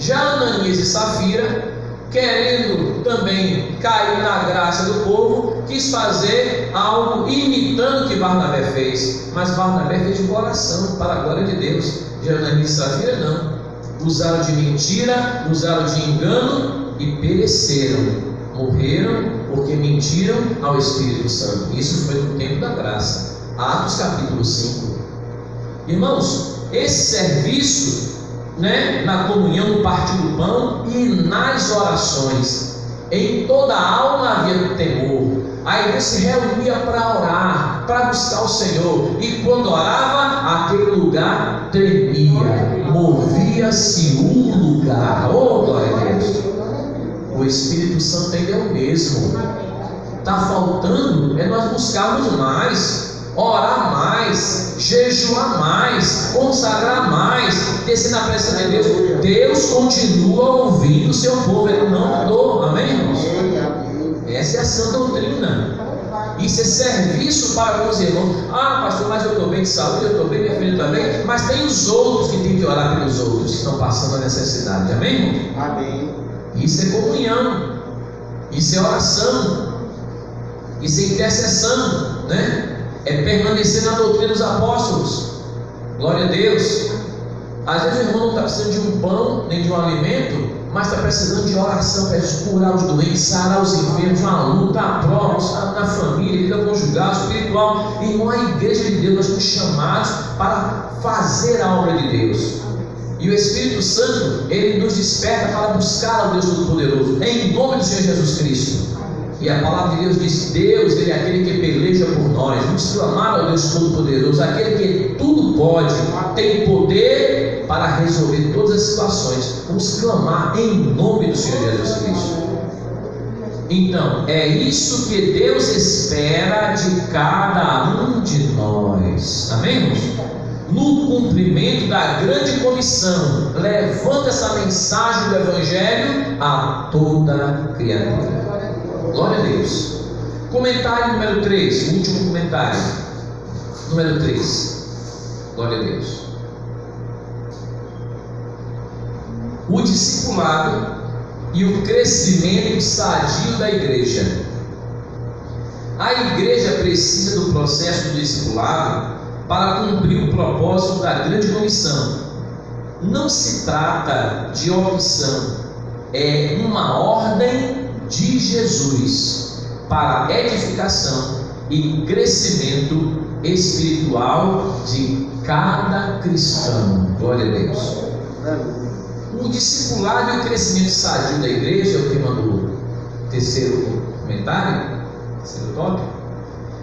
Já Ananias e Safira, querendo também cair na graça do povo, quis fazer algo imitando o que Barnabé fez. Mas Barnabé fez de coração, para a glória de Deus. Já Ananias e Safira não. Usaram de mentira, usaram de engano e pereceram. Morreram porque mentiram ao Espírito Santo. Isso foi no tempo da graça. Atos capítulo 5. Irmãos, esse serviço, né, na comunhão, no partir do pão e nas orações, em toda a alma havia temor. A igreja se reunia para orar, para buscar o Senhor, e quando orava, aquele lugar tremia, movia-se um lugar. Oh, glória a Deus! O Espírito Santo ainda é o mesmo. Está faltando é nós buscarmos mais, orar mais, jejuar mais, consagrar mais, descer na presença de Deus. Deus continua ouvindo o seu povo, Ele não mudou. Amém, irmãos? Essa é a sã doutrina. Isso é serviço para os irmãos. Ah, pastor, mas eu estou bem de saúde, eu estou bem, minha filha também. Mas tem os outros que têm que orar pelos outros que estão passando a necessidade. Amém, irmão? Amém. Isso é comunhão, isso é oração, isso é intercessão, né? É permanecer na doutrina dos apóstolos. Glória a Deus. Às vezes o irmão não está precisando de um pão, nem de um alimento, mas está precisando de oração para curar os doentes, sarar os enfermos, uma luta, a prova, na família, vida conjugal, espiritual. Irmão, a igreja de Deus, nós somos chamados para fazer a obra de Deus. E o Espírito Santo, ele nos desperta para buscar o Deus Todo-Poderoso, em nome do Senhor Jesus Cristo. E a palavra de Deus diz: Deus, Ele é aquele que peleja por nós. Vamos clamar ao Deus Todo-Poderoso, aquele que tudo pode, tem poder para resolver todas as situações. Vamos clamar em nome do Senhor Jesus Cristo. Então, é isso que Deus espera de cada um de nós. Amém, irmãos? No cumprimento da grande comissão, levanta essa mensagem do Evangelho a toda criatura. Glória a Deus. Comentário número 3, último comentário. Número 3. Glória a Deus. O discipulado e o crescimento sadio da igreja. A igreja precisa do processo do discipulado para cumprir o propósito da grande comissão. Não se trata de opção, é uma ordem de Jesus para edificação e crescimento espiritual de cada cristão. Glória a Deus. O discipulado e o crescimento sadio da igreja é o tema do terceiro comentário, terceiro tópico.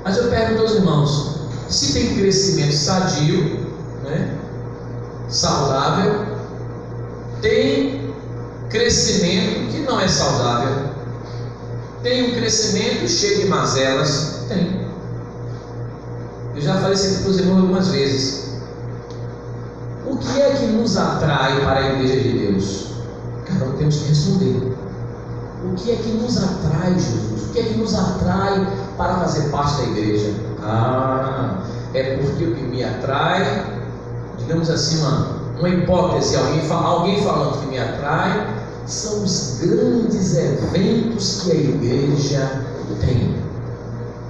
Mas eu pergunto aos irmãos, se tem crescimento sadio, né, saudável, tem crescimento que não é saudável, tem um crescimento cheio de mazelas? Tem. Eu já falei isso aqui para os irmãos algumas vezes. O que é que nos atrai para a igreja de Deus? Cada um temos que responder. O que é que nos atrai, Jesus? O que é que nos atrai para fazer parte da igreja? É porque o que me atrai, digamos assim, uma hipótese, alguém falando que me atrai, são os grandes eventos que a igreja tem.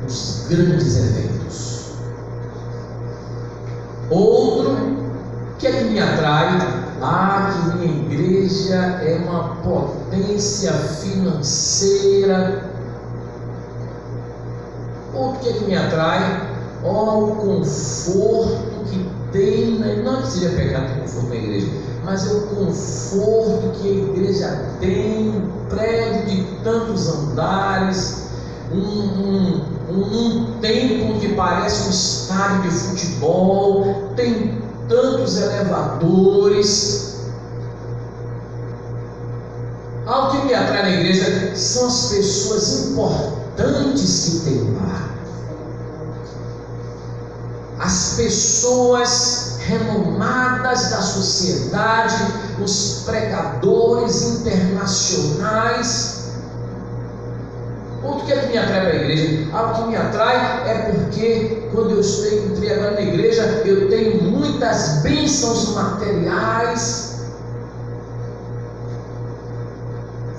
Os grandes eventos. Outro, o que é que me atrai? Que minha igreja é uma potência financeira. Outro, o que é que me atrai? O conforto que tem, não que seja pecado ter conforto na igreja, mas é o conforto que a igreja tem, um prédio de tantos andares, um templo que parece um estádio de futebol, tem tantos elevadores. O que me atrai na igreja são as pessoas importantes que tem lá, as pessoas renomadas da sociedade, os pregadores internacionais. Outro que é que me atrai para a igreja? O que me atrai é porque quando eu entrei agora na igreja, eu tenho muitas bênçãos materiais,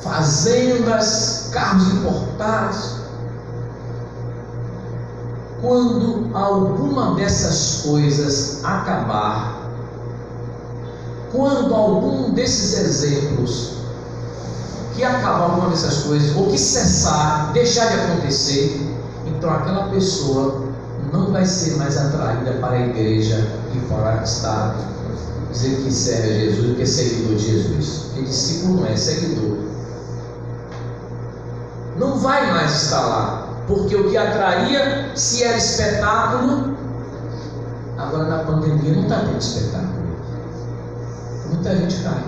fazendas, carros importados. Quando alguma dessas coisas acabar, quando algum desses exemplos que acabar alguma dessas coisas, ou que cessar, deixar de acontecer, então aquela pessoa não vai ser mais atraída para a igreja e para estar dizendo que serve a Jesus, que é seguidor de Jesus. Porque discípulo não é seguidor. Não vai mais estar lá, porque o que atraía, se era espetáculo, agora na pandemia não está tendo espetáculo. Muita gente cai,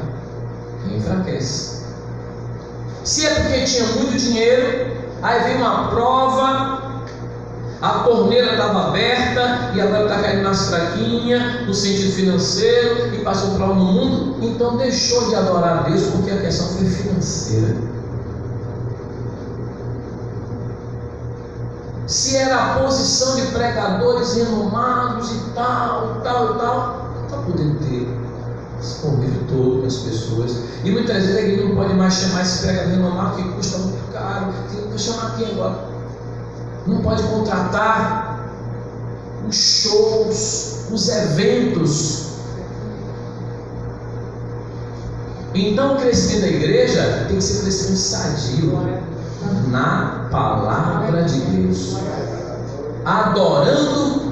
enfraquece. Se é porque tinha muito dinheiro, aí vem uma prova, a torneira estava aberta e agora está caindo nas fraquinhas, no sentido financeiro, e passou para no mundo, então deixou de adorar a Deus porque a questão foi financeira. Se era a posição de pregadores renomados e tal, não está podendo ter esse convívio todo com as pessoas. E muitas vezes a igreja não pode mais chamar esse pregador renomado, que custa muito caro. Tem que chamar quem agora? Não pode contratar os shows, os eventos. Então o crescimento da igreja tem que ser crescimento sadio na palavra de Deus, adorando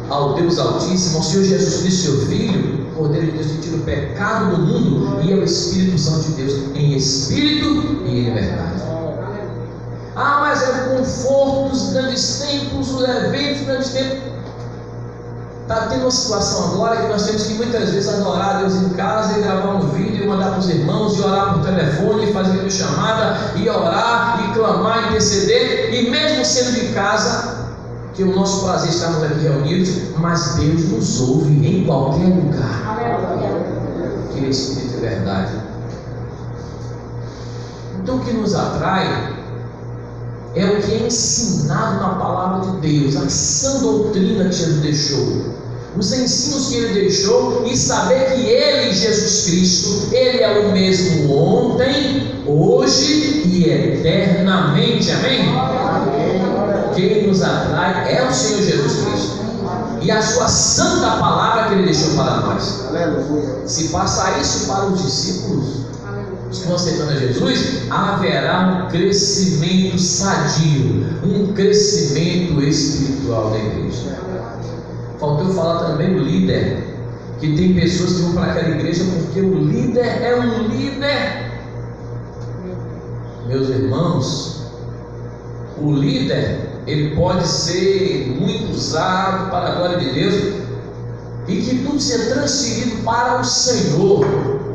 ao Deus Altíssimo, ao Senhor Jesus Cristo, seu Filho, Cordeiro de Deus, que tira o pecado do mundo, e é o Espírito Santo de Deus, em espírito e em verdade. Mas é o conforto dos grandes templos, os eventos dos grandes templos. Está tendo uma situação agora que nós temos que muitas vezes adorar a Deus em casa e gravar um vídeo e mandar para os irmãos, e orar por telefone, e fazer videochamada, e orar, e clamar, e interceder, e mesmo sendo de casa, que o nosso prazer estarmos aqui reunidos, mas Deus nos ouve em qualquer lugar. Que é Espírito e verdade. Então o que nos atrai é o que é ensinado na palavra de Deus, a sã doutrina que Jesus deixou, os ensinos que Ele deixou, e saber que Ele, Jesus Cristo, Ele é o mesmo ontem, hoje e eternamente. Amém? Quem nos atrai é o Senhor Jesus Cristo. e a sua santa palavra que ele deixou para nós. Aleluia. Se passar isso para os discípulos, os que vão aceitando a Jesus, haverá um crescimento sadio, um crescimento espiritual da igreja. Faltou falar também do líder, que tem pessoas que vão para aquela igreja porque o líder é um líder. Meus irmãos, o líder, ele pode ser muito usado para a glória de Deus e que tudo seja transferido para o Senhor,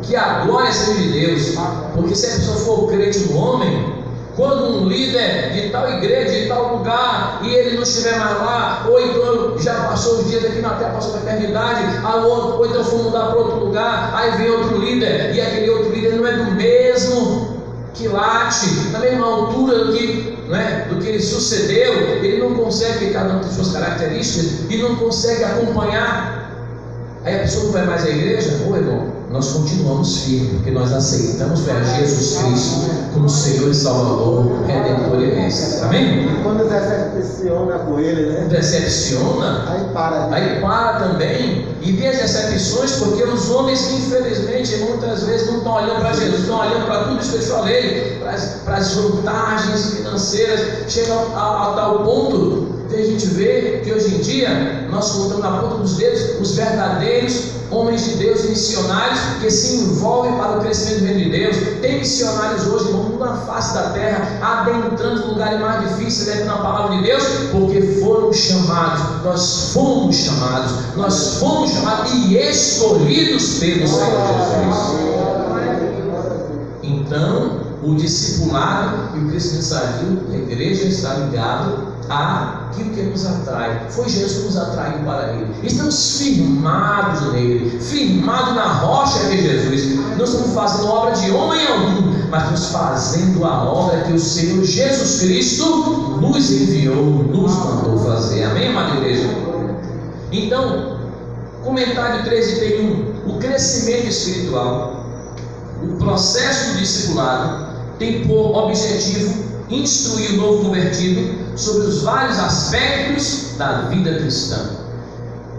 que a glória seja de Deus. Porque se a pessoa for crente no homem, quando um líder de tal igreja, de tal lugar, e ele não estiver mais lá, ou então já passou os dias aqui na terra, passou para a eternidade, ou então for mudar para outro lugar, aí vem outro líder, e aquele outro líder não é do mesmo quilate, na mesma altura do que ele sucedeu, ele não consegue, porque cada um tem suas características, e não consegue acompanhar. Aí a pessoa não vai mais à igreja. Ô irmão, nós continuamos firmes, porque nós aceitamos a Jesus Cristo como Senhor e Salvador, Redentor e Mestre. Amém? E quando decepciona com ele, né? Decepciona, aí para também. E vê as decepções, porque os homens, infelizmente, muitas vezes não estão olhando para Jesus, estão olhando para tudo isso que eu te falei, para as vantagens financeiras. Chega a tal ponto que a gente vê que hoje em dia nós contamos na ponta dos dedos os verdadeiros homens de Deus, missionários que se envolvem para o crescimento do reino de Deus. Tem missionários hoje no mundo, na face da terra, adentrando os lugares mais difíceis, levando a palavra de Deus, porque foram chamados. Nós fomos chamados e escolhidos pelo Senhor Jesus. Então, o discipulado e o crescimento sadio da igreja está ligado àquilo que nos atrai. Foi Jesus que nos atraiu para Ele. Estamos firmados nele, firmados na rocha que é Jesus. Não estamos fazendo obra de homem algum, mas estamos fazendo a obra que o Senhor Jesus Cristo nos enviou, nos mandou fazer. Amém, amada igreja? Então, comentário 13 tem o crescimento espiritual. O processo do discipulado tem por objetivo instruir o novo convertido sobre os vários aspectos da vida cristã.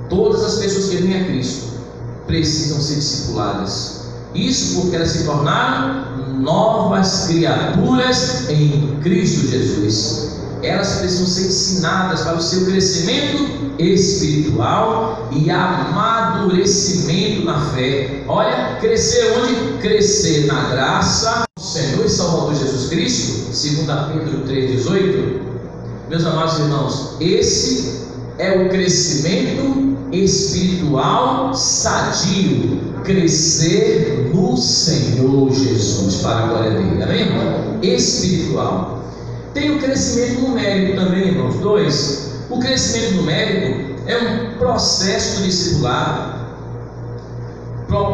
Todas as pessoas que vêm a Cristo precisam ser discipuladas. Isso porque elas se tornaram novas criaturas em Cristo Jesus. Elas precisam ser ensinadas para o seu crescimento espiritual e amadurecimento na fé. Olha, crescer onde? Crescer na graça do Senhor e Salvador Jesus Cristo, 2 Pedro 3,18. Meus amados irmãos, esse é o crescimento espiritual sadio. Crescer no Senhor Jesus, para a glória dele. Amém, irmão? Espiritual. Tem o crescimento numérico também, irmãos. 2. O crescimento numérico é um processo do discipulado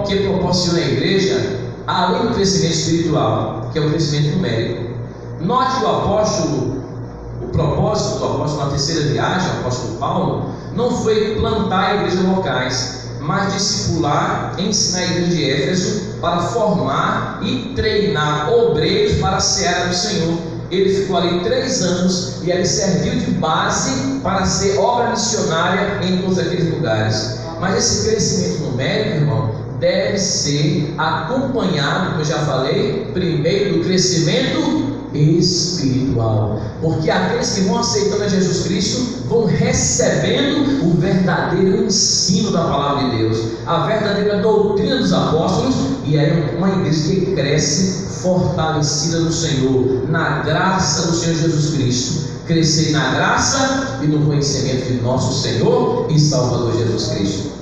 que proporciona à igreja, além do crescimento espiritual, que é o crescimento numérico. Note que o propósito do apóstolo na terceira viagem, o apóstolo Paulo, não foi plantar igrejas locais, mas discipular, ensinar a igreja de Éfeso para formar e treinar obreiros para a seara do Senhor. Ele ficou ali 3 anos e ele serviu de base para ser obra missionária em todos aqueles lugares. Mas esse crescimento numérico, irmão, deve ser acompanhado, como eu já falei, primeiro do crescimento espiritual, porque aqueles que vão aceitando a Jesus Cristo vão recebendo o verdadeiro ensino da palavra de Deus, a verdadeira doutrina dos apóstolos, e é uma igreja que cresce fortalecida no Senhor, na graça do Senhor Jesus Cristo. Crescer na graça e no conhecimento de nosso Senhor e Salvador Jesus Cristo.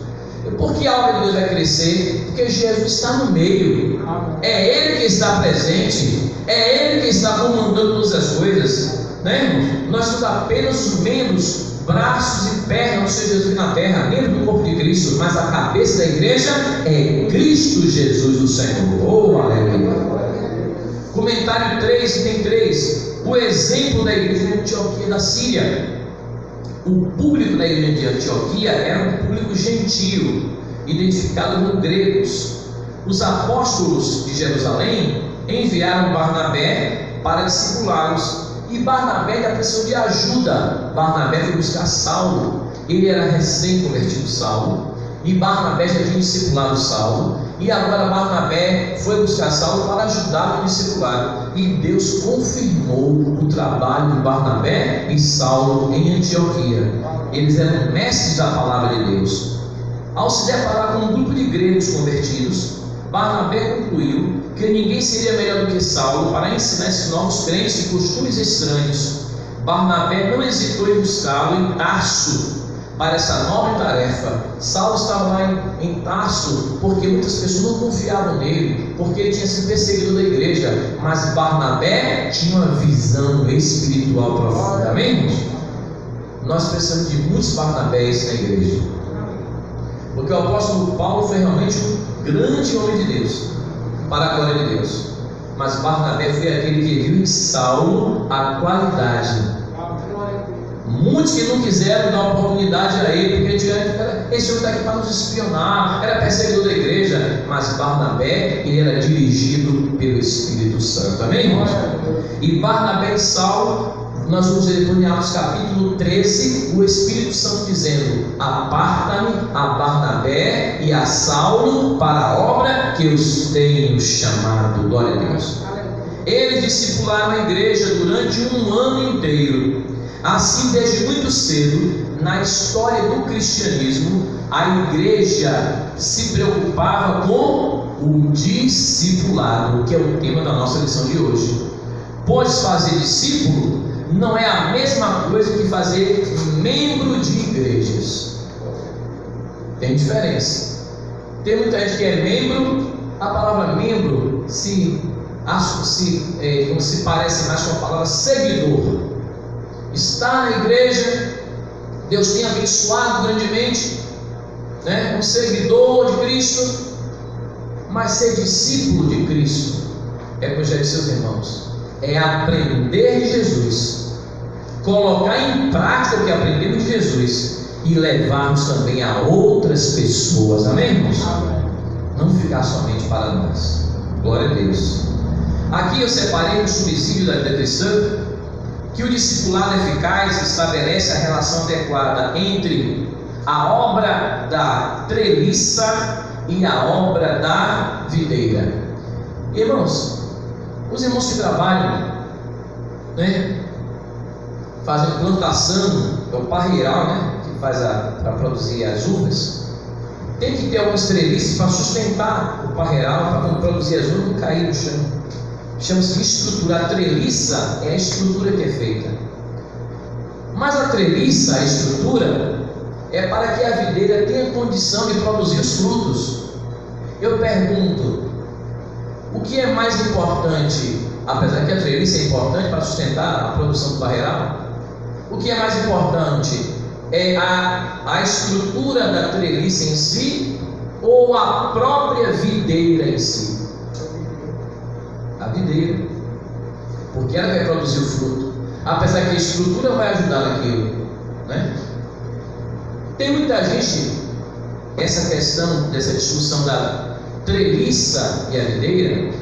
Por que a obra de Deus vai crescer? Porque Jesus está no meio, é Ele que está presente, é Ele que está comandando todas as coisas, né, irmãos? Nós somos apenas os membros, braços e pernas do Senhor Jesus na terra, membro do corpo de Cristo, mas a cabeça da igreja é Cristo Jesus, o Senhor. Oh, aleluia! Comentário 3, item 3. O exemplo da igreja de Antioquia da Síria. O público da igreja de Antioquia era um público gentio, identificado como gregos. Os apóstolos de Jerusalém enviaram Barnabé para discipulá-los, e Barnabé da precisou de ajuda. Barnabé foi buscar Saulo, ele era recém-convertido Saulo, e Barnabé já tinha discipulado Saulo, e agora Barnabé foi buscar Saulo para ajudar no discipulado, e Deus confirmou o trabalho de Barnabé e Saulo em Antioquia. Eles eram mestres da palavra de Deus. Ao se deparar com um grupo de gregos convertidos, Barnabé concluiu que ninguém seria melhor do que Saulo para ensinar esses novos crentes e costumes estranhos. Barnabé não hesitou em buscá-lo em Tarso para essa nobre tarefa. Saulo estava lá em Tarso porque muitas pessoas não confiavam nele, porque ele tinha sido perseguidor da igreja, mas Barnabé tinha uma visão espiritual profunda. Amém? Nós precisamos de muitos Barnabés na igreja, porque o apóstolo Paulo foi realmente um grande homem de Deus, para a glória de Deus, mas Barnabé foi aquele que viu em Saulo a qualidade. Muitos que não quiseram dar oportunidade a ele, porque esse homem está aqui para nos espionar, era perseguidor da igreja, mas Barnabé, ele era dirigido pelo Espírito Santo. Amém, irmãos? E Barnabé e Saulo, nós vamos ver em Atos capítulo 13, o Espírito Santo dizendo: aparta-me a Barnabé e a Saulo para a obra que os tenho chamado. Glória a Deus. Eles discipularam a igreja durante um ano inteiro. Assim, desde muito cedo, na história do cristianismo, a igreja se preocupava com o discipulado, que é o tema da nossa lição de hoje. Pois fazer discípulo não é a mesma coisa que fazer membro de igrejas. Tem diferença. Tem muita gente que é membro. A palavra membro se parece mais com a palavra seguidor. Está na igreja, Deus tem abençoado grandemente, né? Um seguidor de Cristo, mas ser discípulo de Cristo é, como já disse seus irmãos, é aprender de Jesus, colocar em prática o que aprendemos de Jesus e levarmos também a outras pessoas. Amém, irmãos? Não ficar somente para nós. Glória a Deus. Aqui eu separei um subsídio da descrição que o discipulado eficaz estabelece a relação adequada entre a obra da treliça e a obra da videira. Irmãos, os irmãos que trabalham, né, fazem plantação, é o parreiral, né, que faz para produzir as uvas, tem que ter algumas treliças para sustentar o parreiral, para quando produzir as uvas não cair no chão. Chama-se estrutura. A treliça é a estrutura que é feita. Mas a treliça, a estrutura, é para que a videira tenha condição de produzir os frutos. Eu pergunto, o que é mais importante, apesar que a treliça é importante para sustentar a produção do parreiral, o que é mais importante é a estrutura da treliça em si ou a própria videira em si? A videira, porque ela vai produzir o fruto, apesar que a estrutura vai ajudar naquilo, né? Tem muita gente, essa questão dessa discussão da treliça e a videira,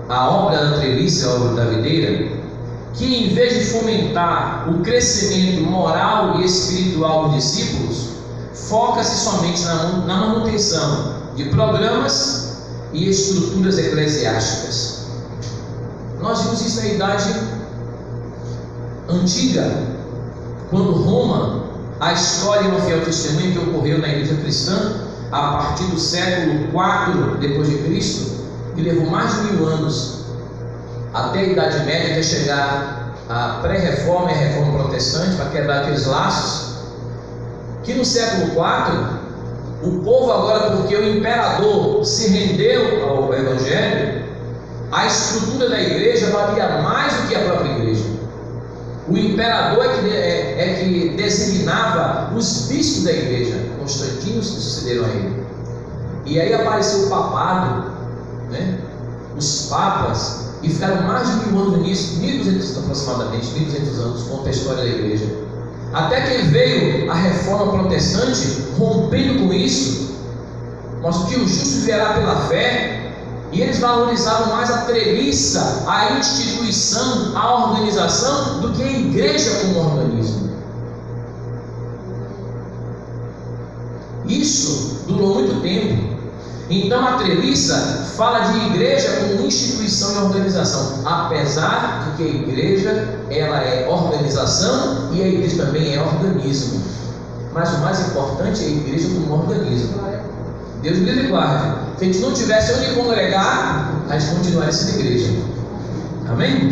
a obra da treliça e a obra da videira, que em vez de fomentar o crescimento moral e espiritual dos discípulos, foca-se somente na manutenção de programas e estruturas eclesiásticas. Nós vimos isso na idade antiga, quando Roma, a história é uma fiel testemunha que ocorreu na igreja cristã a partir do século IV depois de Cristo, que levou mais de 1000 anos até a Idade Média, até chegar a pré-reforma e a reforma protestante, para quebrar aqueles laços, que no século IV o povo agora, porque o imperador se rendeu ao evangelho, a estrutura da igreja valia mais do que a própria igreja. O imperador é que designava os bispos da igreja, Constantinos que sucederam a ele. E aí apareceu o papado, né? Os papas, e ficaram mais de 1000 anos nisso, 1200 aproximadamente, 1200 anos, conta a história da igreja. Até que veio a reforma protestante, rompendo com isso, mostra que o justo viverá pela fé. E eles valorizavam mais a treliça, a instituição, a organização, do que a igreja como organismo. Isso durou muito tempo. Então a Treliça fala de igreja como instituição e organização, apesar de que a igreja ela é organização e a igreja também é organismo. Mas o mais importante é a igreja como organismo. Deus me livre e guarde. Se a gente não tivesse onde congregar, a gente continuaria sendo igreja. Amém?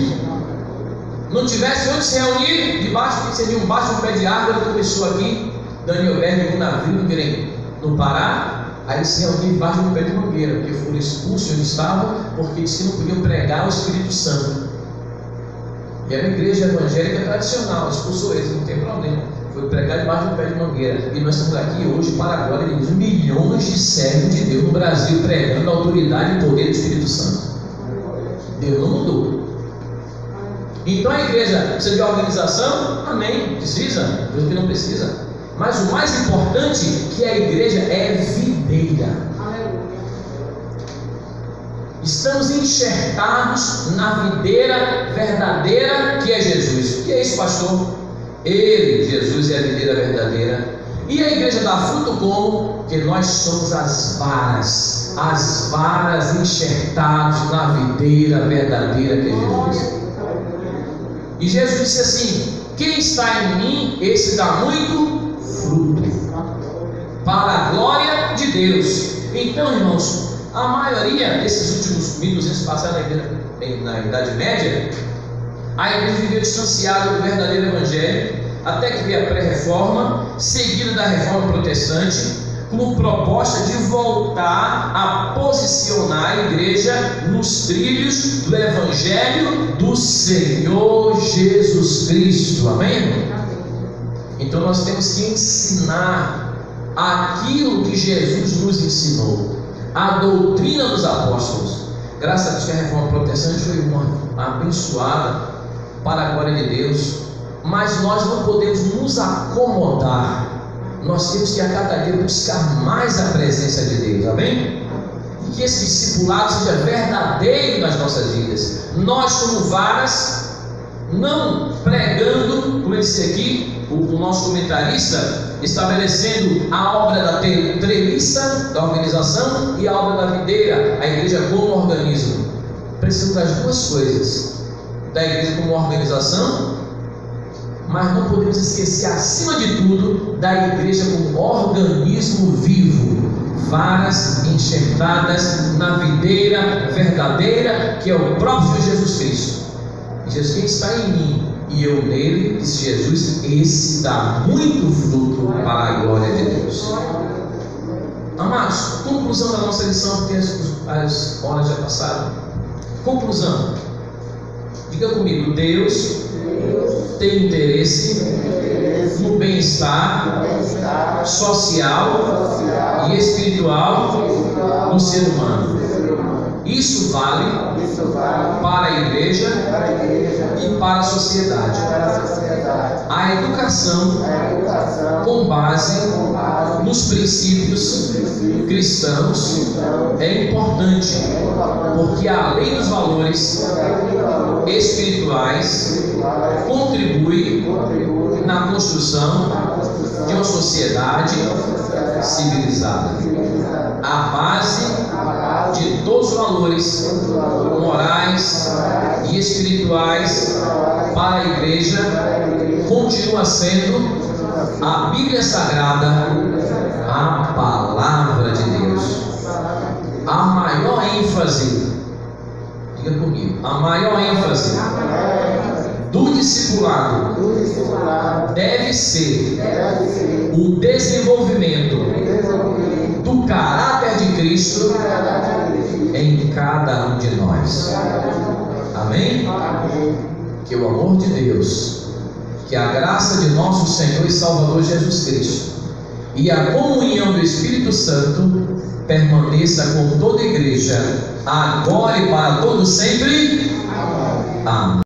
Não tivesse onde se reunir, debaixo de um pé de árvore, começou aqui, Daniel Berg, no navio, no Pará. Aí se reuniu debaixo de um pé de mangueira, porque foram expulsos onde estavam, porque disse que não podiam pregar o Espírito Santo. E era uma igreja evangélica tradicional, expulsou eles, não tem problema. Foi pregar debaixo de um pé de mangueira. E nós estamos aqui hoje, para a glória de Deus, milhões de servos de Deus no Brasil pregando a autoridade e poder do Espírito Santo. Deus não mudou. Então a igreja precisa de organização? Amém. Precisa? Deus que não precisa. Mas o mais importante é que a igreja é videira. Estamos enxertados na videira verdadeira que é Jesus. O que é isso, pastor? Ele, Jesus, é a videira verdadeira. E a igreja dá fruto como? Que nós somos as varas enxertados na videira verdadeira que é Jesus. E Jesus disse assim: quem está em mim, esse dá muito fruto, para a glória de Deus. Então, irmãos, a maioria desses últimos 1200 passados na Idade Média, a igreja viveu distanciada do verdadeiro evangelho, até que veio a pré-reforma, seguida da reforma protestante, com proposta de voltar a posicionar a igreja nos trilhos do evangelho do Senhor Jesus Cristo. Amém? Então nós temos que ensinar aquilo que Jesus nos ensinou, a doutrina dos apóstolos. Graças a Deus que a reforma protestante foi uma abençoada para a glória de Deus, mas nós não podemos nos acomodar. Nós temos que a cada dia buscar mais a presença de Deus. Amém? E que esse discipulado seja verdadeiro nas nossas vidas. Nós como varas, não pregando, como eu disse aqui, o nosso comentarista, estabelecendo a obra da treliça, da organização, e a obra da videira, a igreja como organismo. Precisamos das duas coisas: da igreja como organização, mas não podemos esquecer, acima de tudo, da igreja como organismo vivo, varas enxertadas na videira verdadeira, que é o próprio Jesus Cristo. E Jesus, quem está em mim e eu nele, disse Jesus, esse dá muito fruto para a glória de Deus. Amados, conclusão da nossa lição, porque as horas já passaram. Conclusão. Diga comigo: Deus tem interesse no bem-estar social e espiritual do ser humano. Isso vale para a igreja e para a sociedade. A educação com base nos princípios cristãos é importante, porque além dos valores espirituais, contribui na construção de uma sociedade civilizada. A base de todos os valores morais e espirituais para a igreja continua sendo a Bíblia Sagrada, a Palavra de Deus. A maior ênfase, diga comigo, a maior ênfase do discipulado deve ser o desenvolvimento do caráter de Cristo em cada um de nós. Amém? Que o amor de Deus, que a graça de nosso Senhor e Salvador Jesus Cristo e a comunhão do Espírito Santo permaneça com toda a igreja, agora e para todos sempre. Amém.